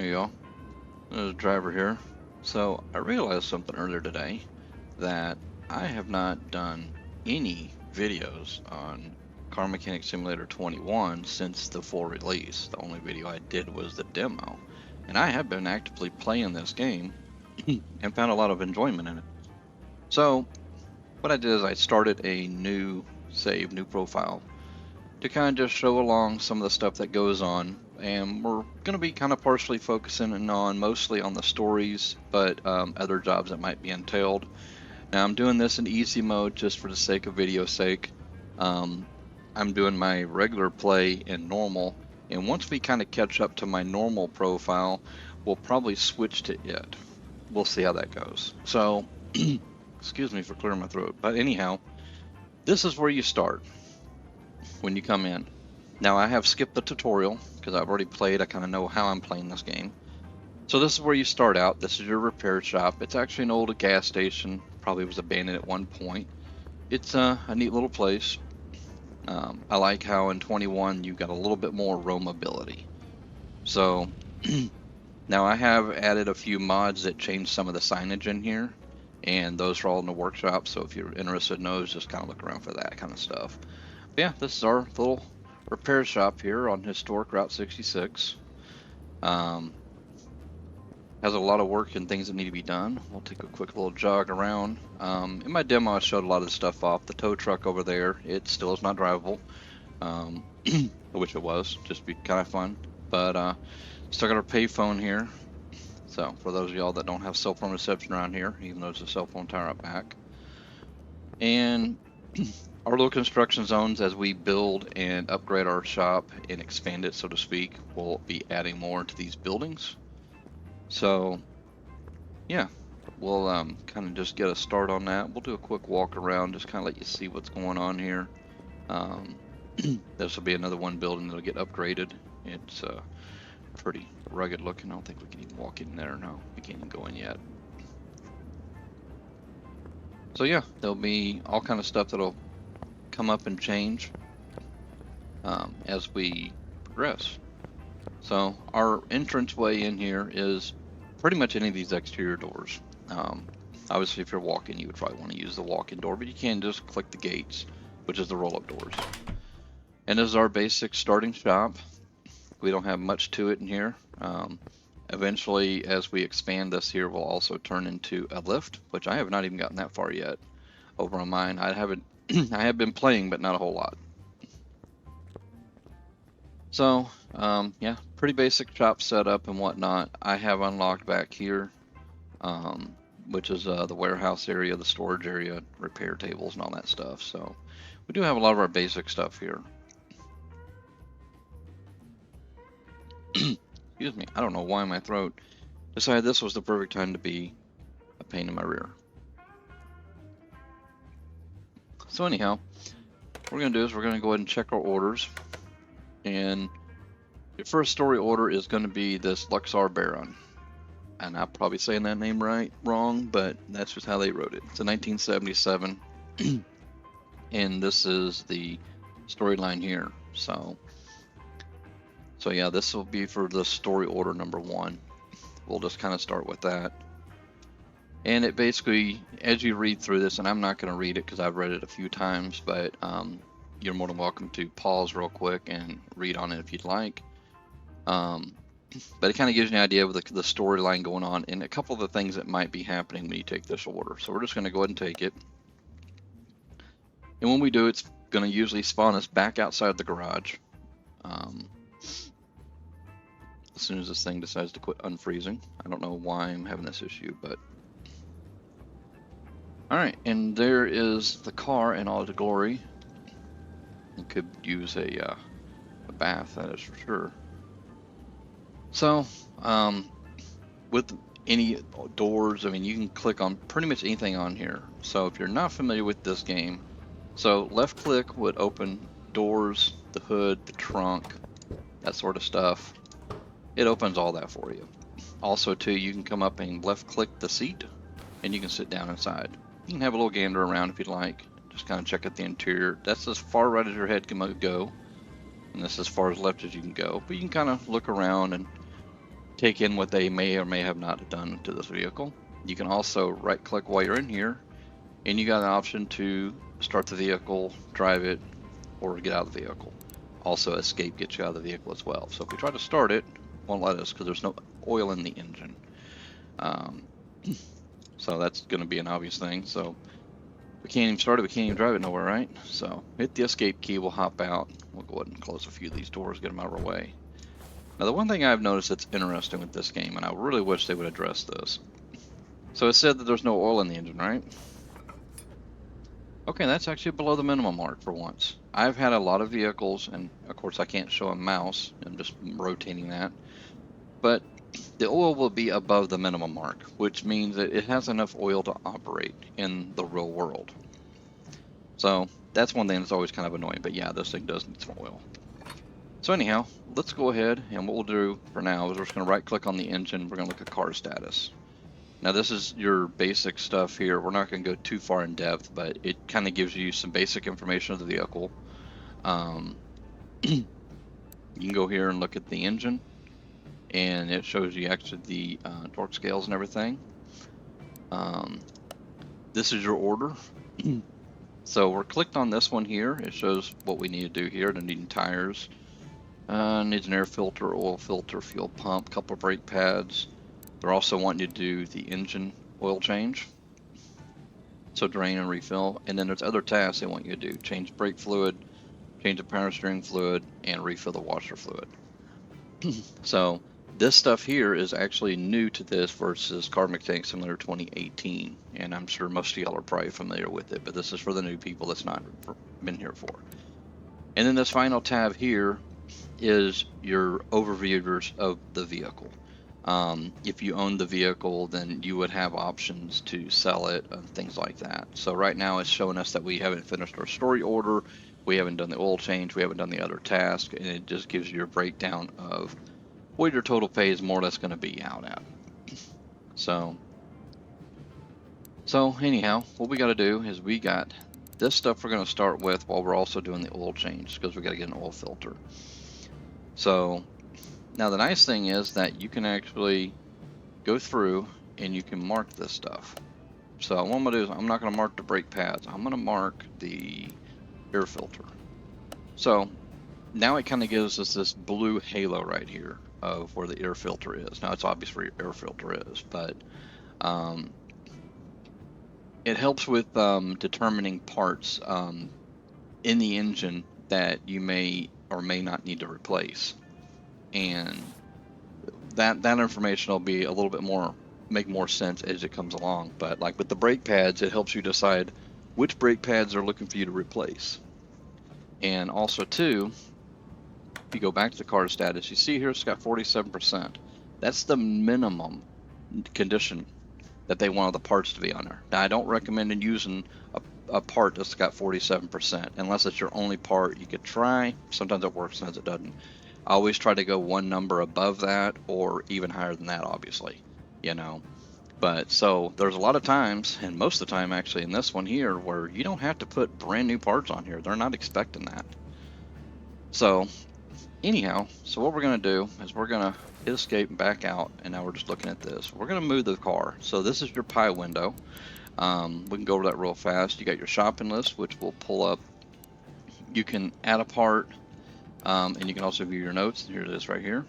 There you go. There's a driver here. So I realized something earlier today that I have not done any videos on Car Mechanic Simulator 21 since the full release. The only video I did was the demo. And I have been actively playing this game and found a lot of enjoyment in it. So what I did is I started a new save, new profile, to kind of just show along some of the stuff that goes on. And we're going to be kind of partially focusing on mostly on the stories, but other jobs that might be entailed. Now I'm doing this in easy mode just for the sake of video's sake. I'm doing my regular play in normal, and once we kind of catch up to my normal profile, we'll probably switch to it. We'll see how that goes. So, excuse me for clearing my throat, but anyhow, this is where you start when you come in. Now I have skipped the tutorial because I've already played. I kind of know how I'm playing this game. So this is where you start out. This is your repair shop. It's actually an old gas station. Probably was abandoned at one point. It's a neat little place. I like how in 21 you got a little bit more roamability. So now I have added a few mods that change some of the signage in here, and those are all in the workshop. So if you're interested in those, just kind of look around for that kind of stuff. But yeah, this is our little repair shop here on historic Route 66. Has a lot of work and things that need to be done. We'll take a quick little jog around. In my demo, I showed a lot of the stuff off. The tow truck over there, it still is not drivable. I wish it was, just be kind of fun. But still got our payphone here. So for those of y'all that don't have cell phone reception around here, even though there's a cell phone tower up back. And our little construction zones, as we build and upgrade our shop and expand it, so to speak, we'll be adding more to these buildings. So yeah, we'll kind of just get a start on that. We'll do a quick walk around, just kind of let you see what's going on here. This will be another one building that'll get upgraded. It's pretty rugged looking. I don't think we can even walk in there. No, we can't even go in yet. So yeah, there'll be all kind of stuff that'll come up and change as we progress. So our entrance way in here is pretty much any of these exterior doors. Obviously if you're walking, you would probably want to use the walk-in door, but you can just click the gates, which is the roll-up doors. And this is our basic starting shop. We don't have much to it in here. Eventually, as we expand this here, we'll also turn into a lift, which I have not even gotten that far yet over on mine. I haven't I have been playing, but not a whole lot. So yeah, pretty basic shop setup and whatnot. I have unlocked back here, which is the warehouse area, the storage area, repair tables and all that stuff. So we do have a lot of our basic stuff here. Excuse me, I don't know why my throat decided this was the perfect time to be a pain in my rear. So anyhow, what we're going to do is we're going to go ahead and check our orders. And your first story order is going to be this Luxor Baron. And I'm probably saying that name wrong, but that's just how they wrote it. It's a 1977. And this is the storyline here. So yeah, this will be for the story order number 1. We'll just kind of start with that. And it basically, as you read through this, and I'm not going to read it because I've read it a few times, but you're more than welcome to pause real quick and read on it if you'd like. But it kind of gives you an idea of the storyline going on and a couple of the things that might be happening when you take this order. So we're just going to go ahead and take it. And when we do, it's going to usually spawn us back outside the garage. As soon as this thing decides to quit unfreezing. I don't know why I'm having this issue, but... Alright, and there is the car in all its glory. It could use a bath, that is for sure. So, with any doors, I mean, you can click on pretty much anything on here. So if you're not familiar with this game, so left click would open doors, the hood, the trunk, that sort of stuff. It opens all that for you. Also too, you can come up and left click the seat and you can sit down inside. You can have a little gander around if you'd like. Just kind of check out the interior. That's as far right as your head can go. And this is as far as left as you can go. But you can kind of look around and take in what they may or may have not done to this vehicle. You can also right click while you're in here, and you got an option to start the vehicle, drive it, or get out of the vehicle. Also, escape gets you out of the vehicle as well. So if we try to start it, it won't let us because there's no oil in the engine. So that's going to be an obvious thing. So we can't even start it, we can't even drive it nowhere, right? So hit the escape key, we'll hop out. We'll go ahead and close a few of these doors, get them out of our way. Now the one thing I've noticed that's interesting with this game, and I really wish they would address this. So it said that there's no oil in the engine, right? Okay, that's actually below the minimum mark for once. I've had a lot of vehicles, and of course I can't show a mouse, I'm just rotating that. But the oil will be above the minimum mark, which means that it has enough oil to operate in the real world. So that's one thing that's always kind of annoying, but yeah, this thing does need some oil. So anyhow, let's go ahead, and what we'll do for now is we're just going to right click on the engine, we're going to look at car status. Now this is your basic stuff here, we're not going to go too far in depth, but it kind of gives you some basic information of the vehicle. You can go here and look at the engine, and it shows you actually the torque scales and everything. This is your order. So we're clicked on this one here. It shows what we need to do here. They're needing tires, needs an air filter, oil filter, fuel pump, couple of brake pads. They're also wanting you to do the engine oil change, so drain and refill. And then there's other tasks they want you to do: change brake fluid, change the power steering fluid, and refill the washer fluid. So this stuff here is actually new to this versus Car Mechanic Simulator 2018, and I'm sure most of y'all are probably familiar with it, but this is for the new people that's not been here for. And then this final tab here is your overview of the vehicle. If you own the vehicle, then you would have options to sell it and things like that. So right now it's showing us that we haven't finished our story order, we haven't done the oil change, we haven't done the other task, and it just gives you a breakdown of what your total pay is more or less going to be out at. So anyhow, what we got to do is we got this stuff we're going to start with while we're also doing the oil change, because we got to get an oil filter. So now the nice thing is that you can actually go through and you can mark this stuff. So what I'm going to do is I'm not going to mark the brake pads, I'm going to mark the air filter. So now it kind of gives us this blue halo right here of where the air filter is. Now it's obvious where your air filter is, but it helps with determining parts in the engine that you may or may not need to replace, and that information will be a little bit more, make more sense as it comes along. But like with the brake pads, it helps you decide which brake pads are looking for you to replace. And also too, if you go back to the car status, you see here it's got 47%. That's the minimum condition that they want the parts to be on there. Now I don't recommend using a part that's got 47% unless it's your only part. You could try, sometimes it works, sometimes it doesn't. I always try to go one number above that or even higher than that, obviously, you know. But so there's a lot of times, and most of the time actually in this one here, where you don't have to put brand new parts on here. They're not expecting that. So anyhow, so what we're going to do is we're going to hit escape and back out, and now we're just looking at this. We're going to move the car. So this is your pie window. We can go over that real fast. You got your shopping list, which will pull up. You can add a part, and you can also view your notes. Here it is right here.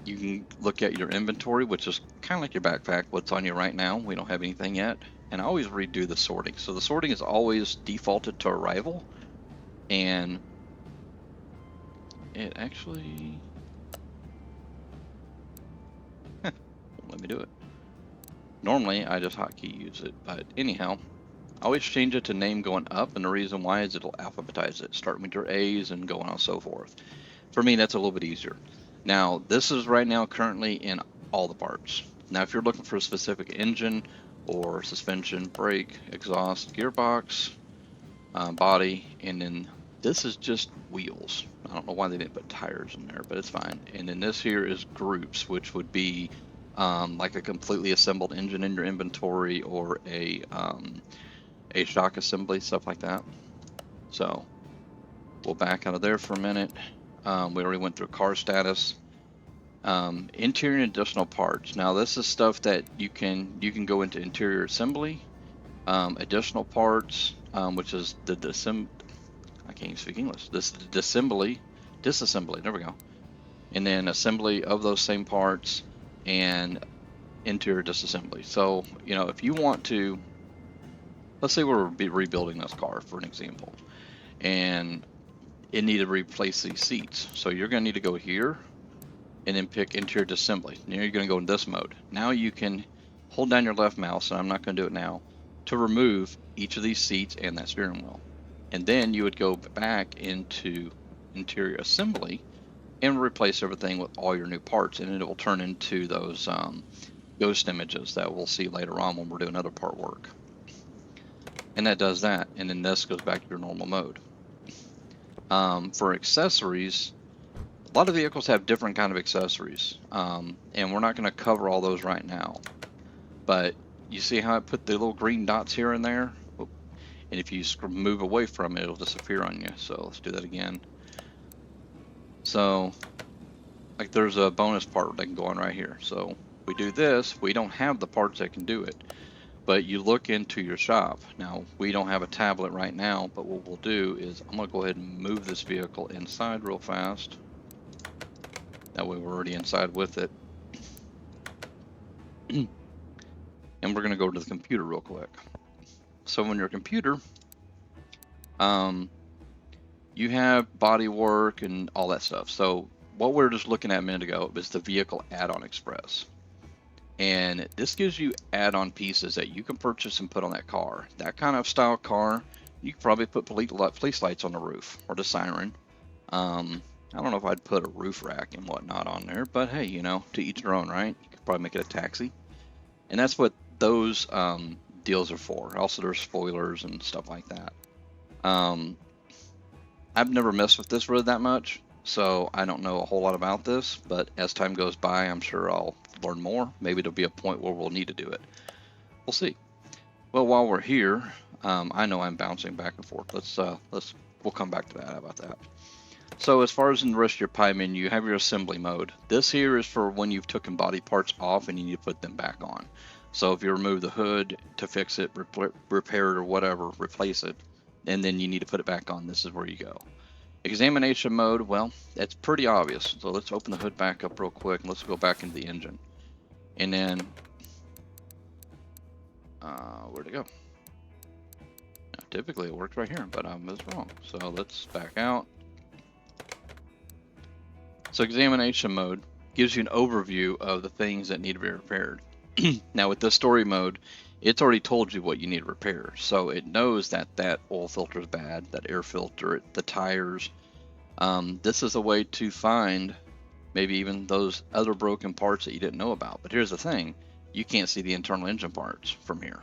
You can look at your inventory, which is kind of like your backpack, what's on you right now. We don't have anything yet. And I always redo the sorting. So the sorting is always defaulted to arrival, and it actually let me do it. Normally I just hotkey use it, but anyhow, I always change it to name going up, and the reason why is it'll alphabetize it, starting with your A's and going on and so forth. For me, that's a little bit easier. Now this is right now currently in all the parts. Now if you're looking for a specific engine or suspension, brake, exhaust, gearbox, body, and then this is just wheels. I don't know why they didn't put tires in there, but it's fine. And then this here is groups, which would be like a completely assembled engine in your inventory, or a shock assembly, stuff like that. So we'll back out of there for a minute. We already went through car status. Interior and additional parts. Now this is stuff that you can go into interior assembly, additional parts, which is the I can't even speak English. This is disassembly. There we go. And then assembly of those same parts and interior disassembly. So if you want to, let's say we're rebuilding this car for an example, and it needed to replace these seats. So you're going to need to go here and then pick interior disassembly. Now you're going to go in this mode. Now you can hold down your left mouse, and I'm not going to do it now, to remove each of these seats and that steering wheel. And then you would go back into interior assembly and replace everything with all your new parts, and it will turn into those ghost images that we'll see later on when we're doing other part work. And that does that, and then this goes back to your normal mode. For accessories, a lot of vehicles have different kind of accessories, and we're not going to cover all those right now. But you see how I put the little green dots here and there? And if you move away from it, it'll disappear on you. So let's do that again. So, like, there's a bonus part that can go on right here. So we do this, we don't have the parts that can do it. But you look into your shop. Now, we don't have a tablet right now, but what we'll do is I'm going to go ahead and move this vehicle inside real fast. That way we're already inside with it. And we're going to go to the computer real quick. So on your computer, you have body work and all that stuff. So what we were just looking at a minute ago was the Vehicle Add-on Express. And this gives you add-on pieces that you can purchase and put on that car. That kind of style car, you could probably put police lights on the roof or the siren. I don't know if I'd put a roof rack and whatnot on there, but hey, to each their own, right? You could probably make it a taxi. And that's what those deals are for. Also, there's spoilers and stuff like that. I've never messed with this really that much, so I don't know a whole lot about this, but as time goes by, I'm sure I'll learn more. Maybe there'll be a point where we'll need to do it. We'll see. Well, while we're here, I know I'm bouncing back and forth. We'll come back to that. How about that? So as far as in the rest of your pie menu, you have your assembly mode. This here is for when you've taken body parts off and you need to put them back on. So if you remove the hood to fix it, repair it or whatever, replace it, and then you need to put it back on, this is where you go. Examination mode, well, that's pretty obvious. So let's open the hood back up real quick and let's go back into the engine. And then, where'd it go? Now, typically it works right here, but I was wrong. So let's back out. So examination mode gives you an overview of the things that need to be repaired. Now with this story mode, it's already told you what you need to repair. So it knows that that oil filter is bad, that air filter, the tires. This is a way to find maybe even those other broken parts that you didn't know about. But here's the thing, you can't see the internal engine parts from here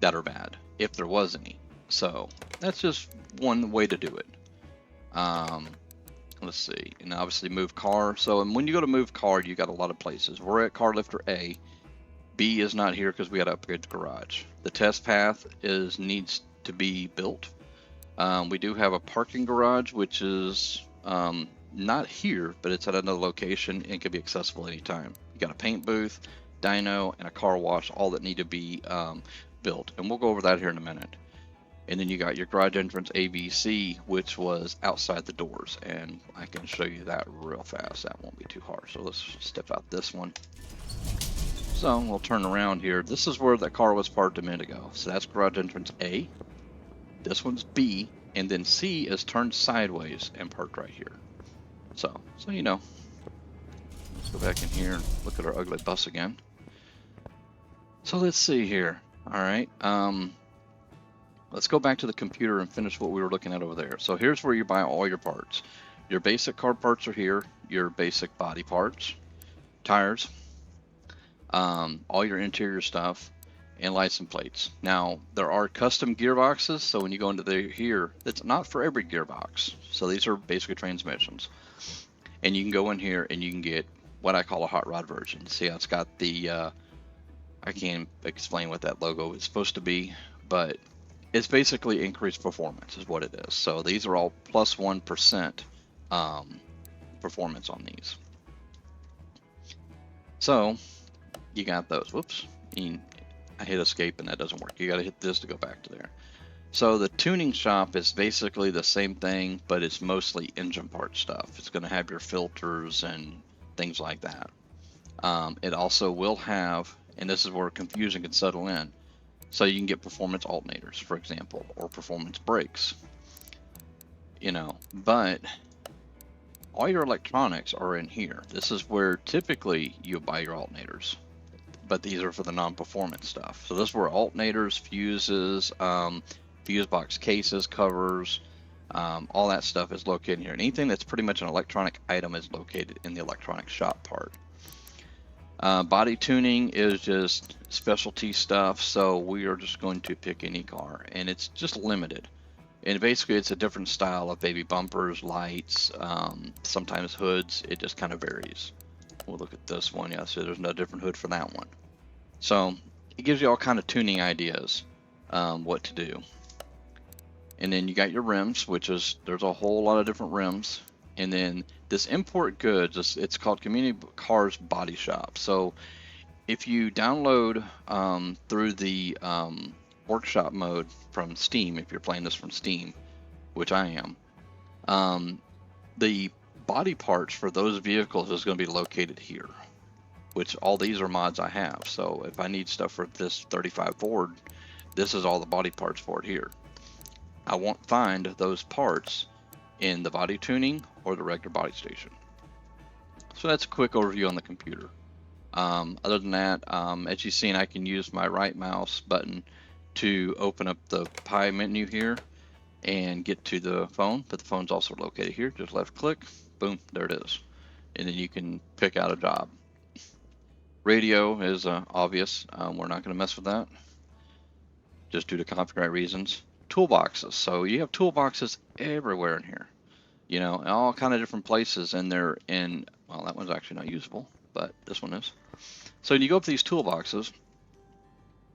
that are bad, if there was any. So that's just one way to do it. Let's see, and obviously move car. So when you go to move car, you got a lot of places. We're at car lifter A. B is not here because we got to upgrade the garage. The test path needs to be built. We do have a parking garage, which is not here, but it's at another location and can be accessible anytime. You got a paint booth, dyno, and a car wash, all that need to be built. And we'll go over that here in a minute. And then you got your garage entrance ABC, which was outside the doors. And I can show you that real fast. That won't be too hard. So let's step out this one. So we'll turn around here. This is where the car was parked a minute ago. So that's garage entrance A. This one's B. And then C is turned sideways and parked right here. So you know. Let's go back in here and look at our ugly bus again. So let's see here. All right. Let's go back to the computer and finish what we were looking at over there. So here's where you buy all your parts. Your basic car parts are here. Your basic body parts, tires, all your interior stuff, and license plates. Now, there are custom gearboxes, so when you go into here, it's not for every gearbox. So these are basically transmissions. And you can go in here and you can get what I call a hot rod version. See how it's got the, I can't explain what that logo is supposed to be, but it's basically increased performance is what it is. So these are all plus 1% performance on these. So you got those. Whoops. I hit escape and that doesn't work. You got to hit this to go back to there. So the tuning shop is basically the same thing, but it's mostly engine part stuff. It's going to have your filters and things like that. It also will have, and this is where confusion can settle in, so you can get performance alternators, for example, or performance brakes. But all your electronics are in here. This is where typically you buy your alternators, but these are for the non-performance stuff. So this is where alternators, fuses, fuse box cases, covers, all that stuff is located here. And anything that's pretty much an electronic item is located in the electronic shop part. Body tuning is just specialty stuff, so we are just going to pick any car, and it's just limited. And basically it's a different style of baby bumpers, lights, sometimes hoods. It just kind of varies. We'll look at this one. Yeah, so there's no different hood for that one. So it gives you all kind of tuning ideas, what to do. And then you got your rims, which is, there's a whole lot of different rims. And then this import goods, it's called Community Cars Body Shop. So if you download through the workshop mode from Steam, if you're playing this from Steam, which I am, the body parts for those vehicles is going to be located here, which all these are mods I have. So if I need stuff for this 35 Ford, this is all the body parts for it here. I won't find those parts in the body tuning or the regular body station. So that's a quick overview on the computer. Other than that, as you've seen, I can use my right mouse button to open up the pie menu here and get to the phone, but the phone's also located here. Just left click, boom, there it is. And then you can pick out a job. Radio is obvious. We're not going to mess with that, just due to copyright reasons. Toolboxes. So you have toolboxes everywhere in here, in all kind of different places, and they're in, well, that one's actually not usable, but this one is. So when you go up to these toolboxes,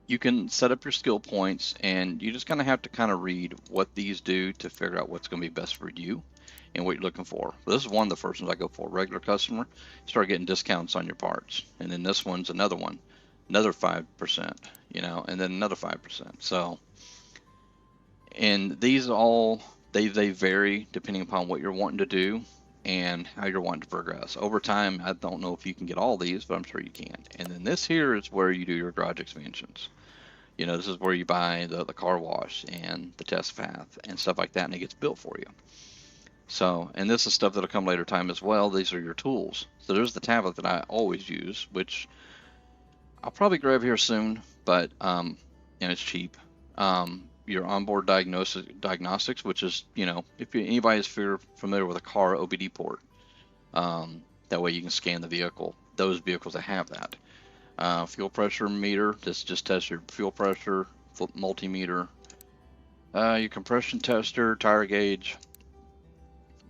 you can set up your skill points, and you just kind of have to kind of read what these do to figure out what's going to be best for you and what you're looking for. But this is one of the first ones I go for. Regular customer, you start getting discounts on your parts. And then this one's another one, another 5%, and then another 5%. So, and these all, they vary depending upon what you're wanting to do and how you're wanting to progress. Over time, I don't know if you can get all these, but I'm sure you can. And then this here is where you do your garage expansions. This is where you buy the car wash and the test path and stuff like that, and it gets built for you. So, and this is stuff that'll come later time as well. These are your tools. So there's the tablet that I always use, which I'll probably grab here soon, but and it's cheap. Your onboard diagnostics, which is, if anybody is familiar with a car OBD port, that way you can scan the vehicle. Those vehicles that have that. Fuel pressure meter, this just tests your fuel pressure. Multimeter, your compression tester, tire gauge.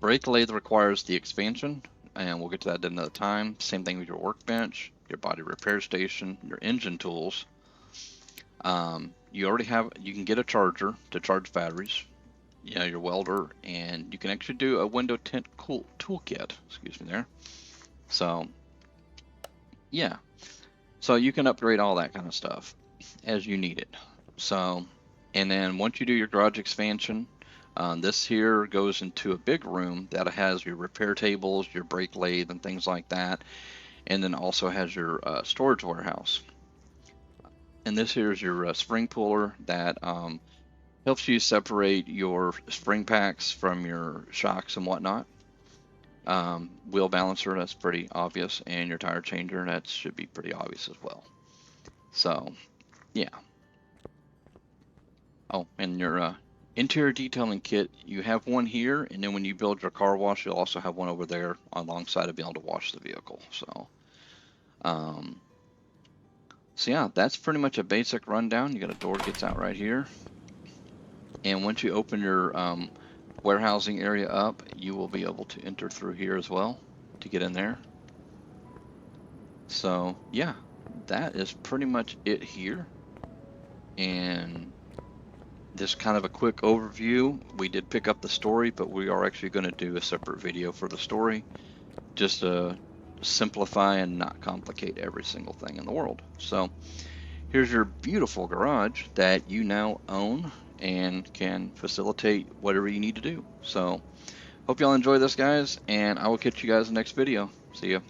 Brake lathe requires the expansion, and we'll get to that at another time. Same thing with your workbench, your body repair station, your engine tools. You can get a charger to charge batteries, your welder, and you can actually do a window tint toolkit, excuse me there. So, yeah. So you can upgrade all that kind of stuff as you need it. So, and then once you do your garage expansion, this here goes into a big room that has your repair tables, your brake lathe, and things like that. And then also has your storage warehouse. And this here is your spring puller that helps you separate your spring packs from your shocks and whatnot. Wheel balancer, that's pretty obvious, and your tire changer, that should be pretty obvious as well. So, yeah. Oh, and your interior detailing kit, you have one here, and then when you build your car wash, you'll also have one over there alongside of being able to wash the vehicle. So, yeah, that's pretty much a basic rundown. You got a door that gets out right here, and once you open your warehousing area up, you will be able to enter through here as well to get in there. So yeah, that is pretty much it here, and just kind of a quick overview. We did pick up the story, but we are actually going to do a separate video for the story, just to simplify and not complicate every single thing in the world. So here's your beautiful garage that you now own and can facilitate whatever you need to do. So hope y'all enjoy this, guys, and I will catch you guys in the next video. See ya.